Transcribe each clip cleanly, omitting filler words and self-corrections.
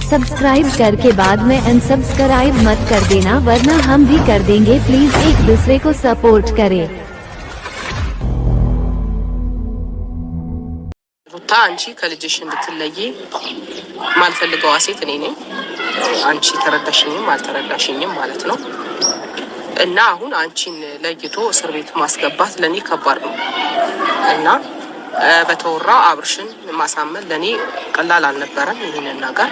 सब्सक्राइब करके बाद में अनसब्सक्राइब मत कर देना वरना हम भी कर देंगे। प्लीज एक दूसरे को सपोर्ट करें। ሩታ አንቺ ከልጅሽ እንድትለይ ማልፈልገው ሴት እኔ ነኝ። አንቺ ተረዳሽኝም አልተረዳሽኝም ማለት ነው። እና አሁን አንቺን ለይቶ እስር ቤት ማስገባት ለኔ ከባድ ነው እና በተወራ አብርሽን ማሳመን ለኔ ቀላል አልነበረም። ይሄንን ነገር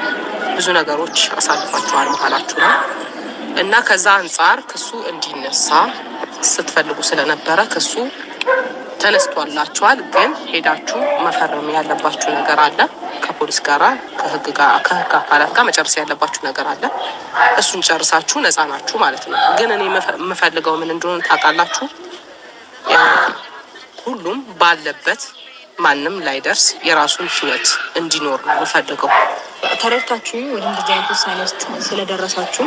ብዙ ነገሮች አሳልፋችኋል መሀላችሁ ነው እና ከዛ አንፃር ክሱ እንዲነሳ ስትፈልጉ ስለነበረ ክሱ ተነስቷላችኋል። ግን ሄዳችሁ መፈረም ያለባችሁ ነገር አለ። ከፖሊስ ጋራ ከህግ አካላት ጋር መጨረስ ያለባችሁ ነገር አለ። እሱን ጨርሳችሁ ነፃ ናችሁ ማለት ነው። ግን እኔ የምፈልገው ምን እንደሆነ ታውቃላችሁ? ሁሉም ባለበት ማንም ላይደርስ የራሱን ህይወት እንዲኖር ነው የምፈልገው። ተረድታችሁ ወደ እንደዚህ አይነት ውሳኔ ውስጥ ስለደረሳችሁ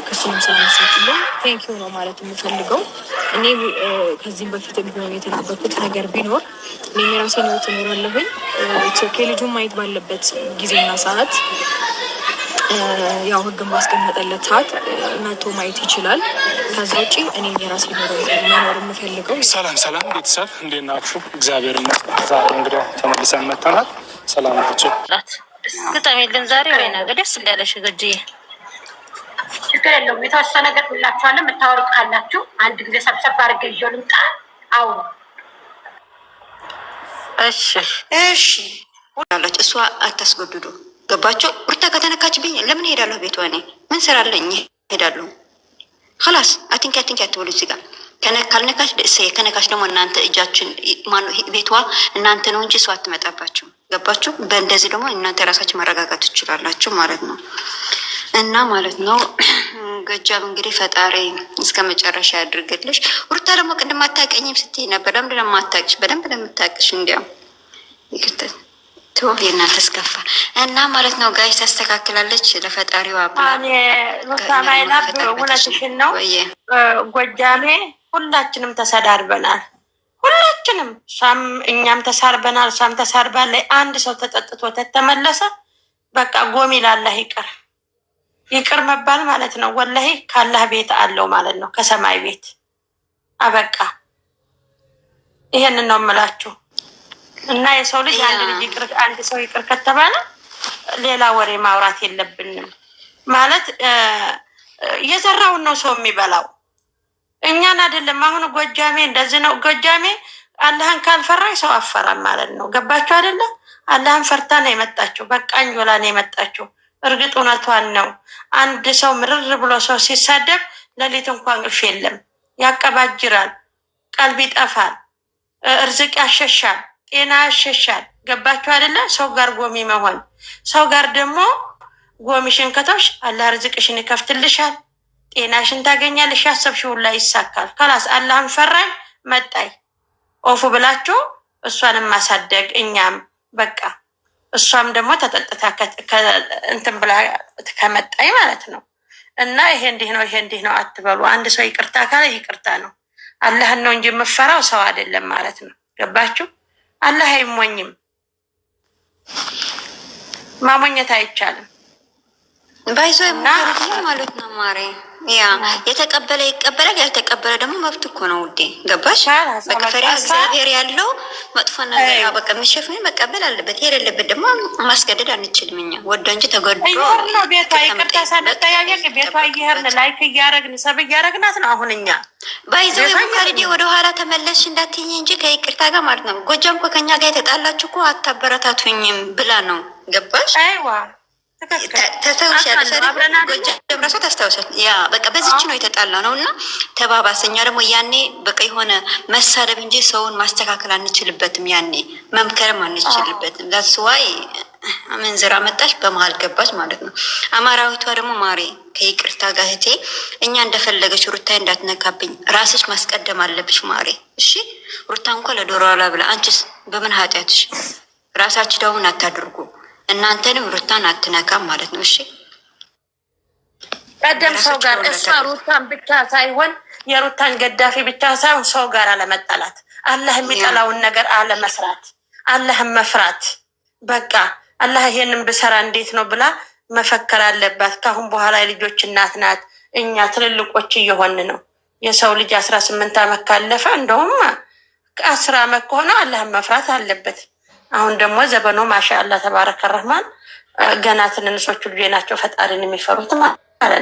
ክሱንም ስላነሳችሁልን ቴንኪው ነው ማለት የምፈልገው። እኔ ከዚህም በፊት ቢሆን የተናገርኩት ነገር ቢኖር እኔ የራሴን ህይወት እኖራለሁኝ። ኦኬ ልጁን ማየት ባለበት ጊዜና ሰዓት ያው ህግ ማስቀመጠለት ሰዓት መቶ ማየት ይችላል። ከዛ ውጪ እኔ የራሴ መኖር የምፈልገው። ሰላም ቤተሰብ እንዴት ናችሁ? እግዚአብሔር ይመስገን። ዛሬ እንግዲህ ተመልሰን መጥተናል። ሰላም ናቸው። ግጠም የለን ዛሬ ወይ ነገ ደስ እንዳለሽ ገጅዬ ችግር የለውም። የተወሰነ ነገር ሁላችኋለን የምታወሩት ካላችሁ አንድ ጊዜ ሰብሰብ አድርጌ ይዤ ልምጣ። አውሩ። እሺ ሁላላች እሷ አታስገድዱ። ገባቸው። ሩታ ከተነካችብኝ ለምን ሄዳለሁ? ቤቷ እኔ ምን ስራ አለኝ? ሄዳለሁ። خلاص አትንኪ አትበሉ። እዚህ ጋር ካልነካች ከነካች ደግሞ እናንተ እጃችን ማነው ቤቷ እናንተ ነው እንጂ እሷ አትመጣባችሁ። ገባችሁ? በእንደዚህ ደግሞ እናንተ ራሳችሁ መረጋጋት ትችላላችሁ ማለት ነው። እና ማለት ነው ገጃም እንግዲህ ፈጣሪ እስከ መጨረሻ ያድርግልሽ። ሩታ ደግሞ ቅድም አታውቀኝም ስትይ ነበር። ለምንድን ነው የማታውቅሽ? በደንብ ለምታውቅሽ እንዲያው ይክተት ቶል የእናንተ እስከፋ እና ማለት ነው ጋይ ታስተካክላለች። ለፈጣሪዋ እኔ ሩታ ማይላብ እውነትሽን ነው። ጎጃሜ ሁላችንም ተሰዳድበናል። ሁላችንም እኛም ተሳርበናል፣ እሷም ተሳርባለች። አንድ ሰው ተጠጥቶ ተተመለሰ በቃ ጎሚ ላላህ ይቅር መባል ማለት ነው። ወላሂ ካላህ ቤት አለው ማለት ነው፣ ከሰማይ ቤት አበቃ። ይሄንን ነው የምላችሁ። እና የሰው ልጅ አንድ ሰው ይቅር ከተባለ ሌላ ወሬ ማውራት የለብንም ማለት የዘራውን ነው ሰው የሚበላው፣ እኛን አይደለም። አሁን ጎጃሜ እንደዚህ ነው። ጎጃሜ አላህን ካልፈራኝ ሰው አፈራም ማለት ነው። ገባችሁ አይደለ? አላህን ፈርታ ነው የመጣችው። በቃኝ ብላ ነው የመጣችው። እርግጥ እውነቷን ነው። አንድ ሰው ምርር ብሎ ሰው ሲሳደብ ሌሊት እንኳን እፍ የለም፣ ያቀባጅራል፣ ቀልብ ይጠፋል፣ እርዝቅ ያሸሻል፣ ጤና ያሸሻል። ገባችሁ አይደለ? ሰው ጋር ጎሚ መሆን። ሰው ጋር ደግሞ ጎሚሽን ከተውሽ አላህ ርዝቅሽን ይከፍትልሻል፣ ጤናሽን ታገኛለሽ፣ ያሰብሽውን ላይ ይሳካል። ከላስ አላህን ፈራኝ መጣይ ኦፉ ብላችሁ እሷንም ማሳደግ እኛም በቃ እሷም ደግሞ ተጠጥታ እንትን ብላ ከመጣይ ማለት ነው። እና ይሄ እንዲህ ነው አትበሉ። አንድ ሰው ይቅርታ ካለ ይቅርታ ነው። አላህን ነው እንጂ የምፈራው ሰው አይደለም ማለት ነው። ገባችሁ? አላህ አይሞኝም፣ ማሞኘት አይቻልም። ባይዞ ማለት ነው ማሬ። ያ የተቀበለ ይቀበላል፣ ያልተቀበለ ደግሞ መብት እኮ ነው ውዴ። ገባሽ? በከፈሪያ እግዚአብሔር ያለው መጥፎ ነገር ያው በቃ የሚሸፍን መቀበል አለበት። የሌለበት ደግሞ ማስገደድ አንችልም እኛ ወደ እንጂ ተገዶ ነው። ቤቷ ይቅርታ ሳንጠያየቅ ቤቷ እየሄድን ላይክ እያደረግን ሰብ እያደረግናት ነው። አሁን እኛ ባይዞ ሙካሪዲ ወደ ኋላ ተመለስሽ እንዳትይኝ እንጂ ከይቅርታ ጋር ማለት ነው። ጎጃም እኮ ከኛ ጋር የተጣላችሁ እኮ አታበረታቱኝም ብላ ነው። ገባሽ? አይዋ ተስተውሻለሽ አይደል? ጎጃም ራሱ ተስተውሻል። ያ በቃ በዚች ነው የተጣላ ነው እና ተባባሰኛ ደግሞ ያኔ በቃ የሆነ መሳደብ እንጂ ሰውን ማስተካከል አንችልበትም። ያኔ መምከርም አንችልበትም። ዳስዋይ አመንዝራ መጣሽ በመሀል ገባች ማለት ነው። አማራዊቷ ደግሞ ማሬ ከይቅርታ ጋር እህቴ እኛ እንደፈለገች ሩታ እንዳትነካብኝ ራስሽ ማስቀደም አለብሽ ማሬ። እሺ ሩታ እንኳን ለዶሮ አላብላ። አንቺስ በምን ኃጢአትሽ ራሳችሁ ደውን አታድርጉ። እናንተንም ሩታን አትነካም ማለት ነው። እሺ ቀደም ሰው ጋር እሷ ሩታን ብቻ ሳይሆን የሩታን ገዳፊ ብቻ ሳይሆን ሰው ጋር አለመጣላት፣ አላህ የሚጠላውን ነገር አለመስራት፣ አላህን መፍራት። በቃ አላህ ይሄንን ብሰራ እንዴት ነው ብላ መፈከር አለባት። ከአሁን በኋላ የልጆች እናት ናት። እኛ ትልልቆች እየሆን ነው። የሰው ልጅ 18 ዓመት ካለፈ እንደውም 10 ዓመት ከሆነ አላህን መፍራት አለበት። አሁን ደግሞ ዘበኖ ማሻአላ ተባረከ ረህማን ገና ትንንሾቹ ልጅ ናቸው ፈጣሪን የሚፈሩት ማለት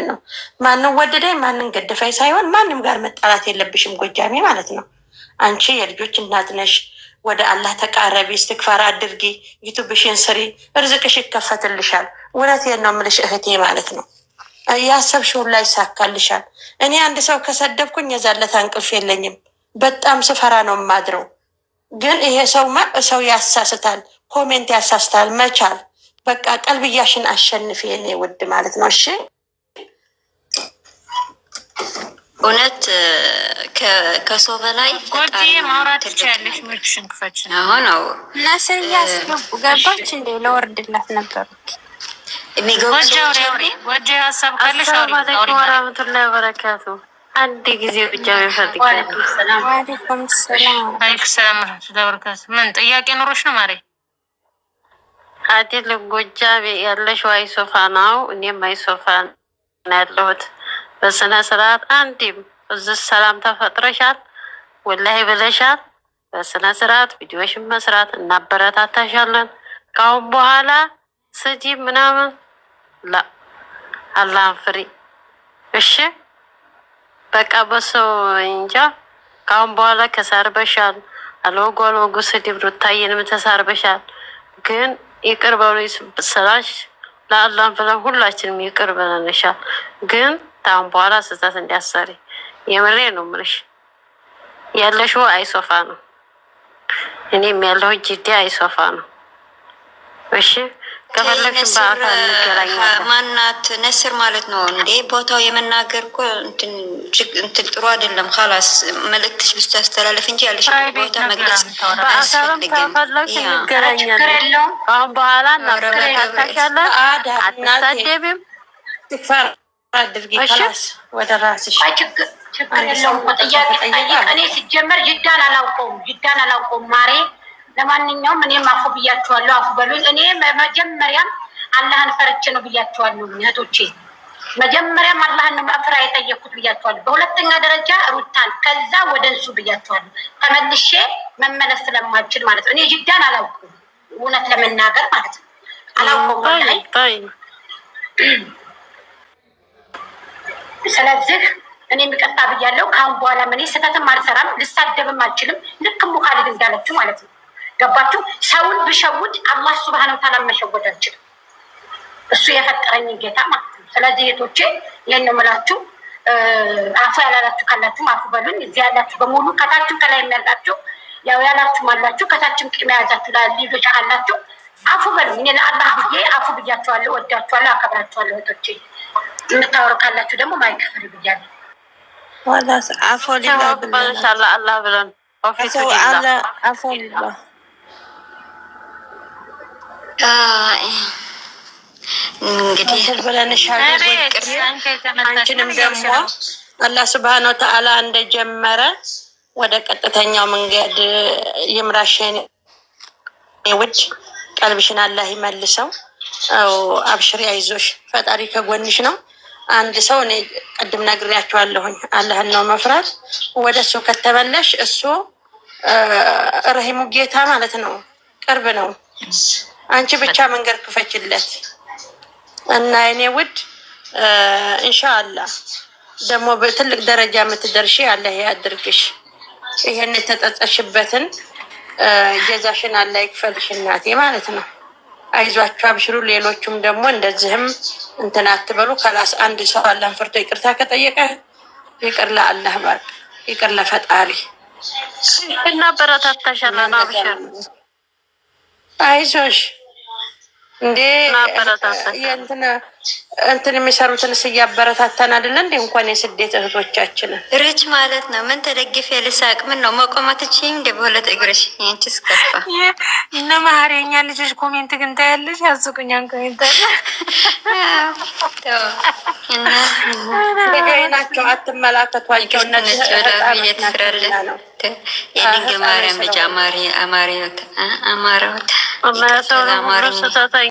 ነው። ማንም ወደደኝ ማንም ገደፈኝ ሳይሆን ማንም ጋር መጣላት የለብሽም ጎጃሜ ማለት ነው። አንቺ የልጆች እናት ነሽ። ወደ አላህ ተቃረቢ፣ እስትግፋር አድርጊ፣ ዩቱብሽን ስሪ፣ እርዝቅሽ ይከፈትልሻል። እውነቴን ነው የምልሽ እህቴ ማለት ነው። ያሰብሽውን ላይ ይሳካልሻል። እኔ አንድ ሰው ከሰደብኩኝ የዛለት እንቅልፍ የለኝም። በጣም ስፈራ ነው የማድረው። ግን ይሄ ሰው ያሳስታል፣ ኮሜንት ያሳስታል። መቻል በቃ ቀልብያሽን አሸንፊ የኔ ውድ ማለት ነው። እሺ እውነት ከሰው በላይ ጎጂ ማውራት ትችያለሽ። ምክሽን ክፈች ነው ነው ነስር ያስገቡ ገባች እንዴ ለወርድላት ነበሩት የሚገቡ ወጀ ሀሳብ ካለሽ አውሪ። ወራህመቱላሂ ወበረካቱ። አንድ ጊዜ ብቻ ይፈልጋል። ወአለይኩም ሰላም ወበረካቱ። ምን ጥያቄ ኖሮሽ ነው ማሬ? አይደል ጎጃሜ ያለሽ አይሶፋ ነው። እኔም አይሶፋ ነው ያለሁት። በስነ ስርዓት አንዴም እዚህ ሰላም ተፈጥረሻል ወላሂ ብለሻል። በስነ ስርዓት ቪዲዮሽን መስራት እናበረታታሻለን። ካሁን በኋላ ስጂ ምናምን ላ አላህን ፍሪ እሺ። በቃ በሰው እንጃ። ካሁን በኋላ ከሳርበሻል። አልወጉ አልወጉ ስድብ ሩታዬንም ተሳርበሻል። ግን ይቅር በሉኝ ስላሽ ለአላህን ብለን ሁላችንም ይቅር ብለንሻል። ግን ታውን በኋላ ስህተት እንዲያሰሪ የምሬ ነው የምልሽ። ያለሽው አይሶፋ ነው፣ እኔም ያለሁ ጅዳ አይሶፋ ነው። እሺ ከፈለግሽ በአካል እንገናኛለን። ማናት ነስር ማለት ነው እንዴ? ቦታው የመናገር እኮ እንትን ጥሩ አይደለም። ኻላስ መልእክትሽ ብታስተላለፍ እንጂ ያለሽ ቦታ መግለጽ አያስፈልግም። ከፈለግሽ እንገናኛለን። አሁን በኋላ እናበረታታሻለን። አትሳደቢም። ትክፋር አድርጊ ኻላስ ወደ ራስሽ። ችግር የለውም። ጥያቄ ጠይቅ። እኔ ሲጀመር ጅዳን አላውቀውም ማሬ። ለማንኛውም እኔም አፉ ብያቸዋለሁ። አፉ በሉኝ። እኔ መጀመሪያም አላህን ፈርቼ ነው ብያቸዋለሁ እህቶቼ። መጀመሪያም አላህን ነው መፍራ የጠየኩት ብያቸዋለሁ። በሁለተኛ ደረጃ ሩታን፣ ከዛ ወደ እሱ ብያቸዋለሁ። ተመልሼ መመለስ ስለማልችል ማለት ነው። እኔ ጅዳን አላውቀውም እውነት ለመናገር ማለት ነው። አላውቀውም። ስለዚህ እኔ የሚቀጣ ብያለሁ። ካሁን በኋላ እኔ ስህተትም አልሰራም፣ ልሳደብም አልችልም። ልክ ሙኻሊድ እንዳለችው ማለት ነው። ገባችሁ? ሰውን ብሸውድ አላህ ሱብሃነሁ ወተዓላ መሸወድ አልችልም። እሱ የፈጠረኝ ጌታ ማለት ነው። ስለዚህ እህቶቼ ይህን የምላችሁ አፉ ያላላችሁ ካላችሁም አፉ በሉኝ። እዚህ ያላችሁ በሙሉ ከታችሁ ከላይም ያላችሁ ያው ያላችሁም አላችሁ፣ ከታችም ቅድሚያ ያዛችሁ ልጆች አላችሁ። አፉ በሉኝ። እኔ ለአላህ ብዬ አፉ ብያችኋለሁ። ወዳችኋለሁ፣ አከብራችኋለሁ። እህቶቼ የምታወሩ ካላችሁ ደግሞ ማይክፍር ብያለሁ። ወላስ አፉ ሊላ ኢንሻአላህ አላህ ብለን ኦፊሱ ሊላ አፉ ሊላ እንግዲህ ብለንሻል። አንቺንም ደግሞ አላህ ሱብሃነሁ ወተዓላ እንደጀመረ ወደ ቀጥተኛው መንገድ ይምራሽን። ውድ ቀልብሽን አላህ ይመልሰው። አብሽሪ፣ አይዞሽ፣ ፈጣሪ ከጎንሽ ነው። አንድ ሰው እኔ ቅድም ነግሬያቸዋለሁኝ፣ አላህን ነው መፍራት። ወደ እሱ ከተመለሽ እሱ ረሂሙ ጌታ ማለት ነው፣ ቅርብ ነው። አንቺ ብቻ መንገድ ክፈችለት እና የኔ ውድ ኢንሻአላህ ደግሞ በትልቅ ደረጃ የምትደርሺ አላህ ያድርግሽ። ይሄን የተጠጸሽበትን ጀዛሽን አላህ ይክፈልሽ እናቴ ማለት ነው። አይዟችሁ፣ አብሽሩ። ሌሎቹም ደግሞ እንደዚህም እንትን አትበሉ። ከላስ አንድ ሰው አላህን ፈርቶ ይቅርታ ከጠየቀ ይቅር ለአላህ ባል ይቅር ለፈጣሪ እና በረታታሻለን። አብሽር፣ አይዞሽ። እንዴ እንትን የሚሰሩትንስ እያበረታታን አይደለ እንዴ? እንኳን የስደት እህቶቻችንን ርች ማለት ነው። ምን ተደግፌ ልሳቅ? ምን ነው መቆማትችም እንደ በሁለት እግርሽ አንቺስ ከፋ እነ ማህሪኛ ልጆች ኮሜንት ግን ታያለሽ፣ ያስቁኛን ኮሜንት ናቸው። አትመላከቷቸው። እነዚህ ነው የድንግል ማርያም ልጅ አማሪዎት